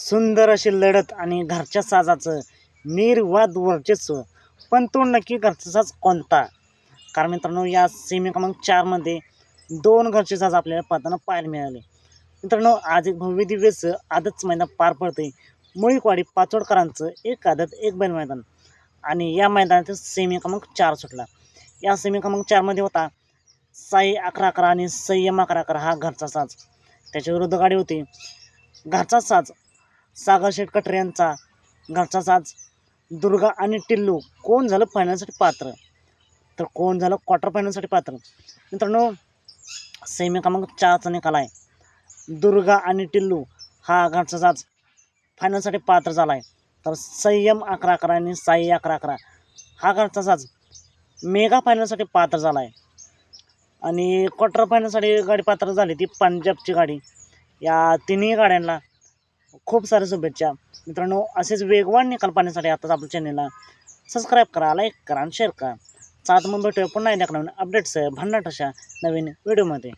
सुंदर अशी लढत आणि घरच्या साजाचं निर्वाद वर्चस्व. पण तो नक्की घरचा साज कोणता? कारण मित्रांनो, या सेमी क्रमांक 4मध्ये 2 घरचे साज आपल्याला पाहताना पाहायला मिळाले. मित्रांनो, आज एक भव्य दिव्यच आदत मैदान पार पडते. मुळीकवाडी पाचोडकरांचं एक आदत एक बैल मैदान आणि या मैदानात सेमी क्रमांक 4 सुटला. या सेमी क्रमांक 4मध्ये होता साई 11-11 आणि संयम 11-11 हा घरचा साज. त्याच्या विरुद्ध गाडी होती घरचा साज सागर शेठ कटरे यांचा घरचा साज दुर्गा आणि टिल्लू. कोण झालं फायनलसाठी पात्र, तर कोण झालं क्वार्टर फायनलसाठी पात्र? मित्रांनो, सेमी क्रमांक 4चा निकाल आहे. दुर्गा आणि टिल्लू हा घरचा साज फायनलसाठी पात्र झाला आहे. तर संयम 11-11 आणि साई 11-11 हा घरचा साज मेगा फायनलसाठी पात्र झाला आहे. आणि क्वार्टर फायनलसाठी गाडी पात्र झाली ती पंजाबची गाडी. या तिन्ही गाड्यांना खूप साऱ्या शुभेच्छा. मित्रांनो, असेच वेगवान निकाल पाहण्यासाठी आताच आपल्या चॅनलला सबस्क्राईब करा, लाईक करा आणि शेअर करा. चला तर मग भेटूया पुन्हा एकदा नवीन अपडेट्स भन्नाट अशा नवीन व्हिडिओमध्ये.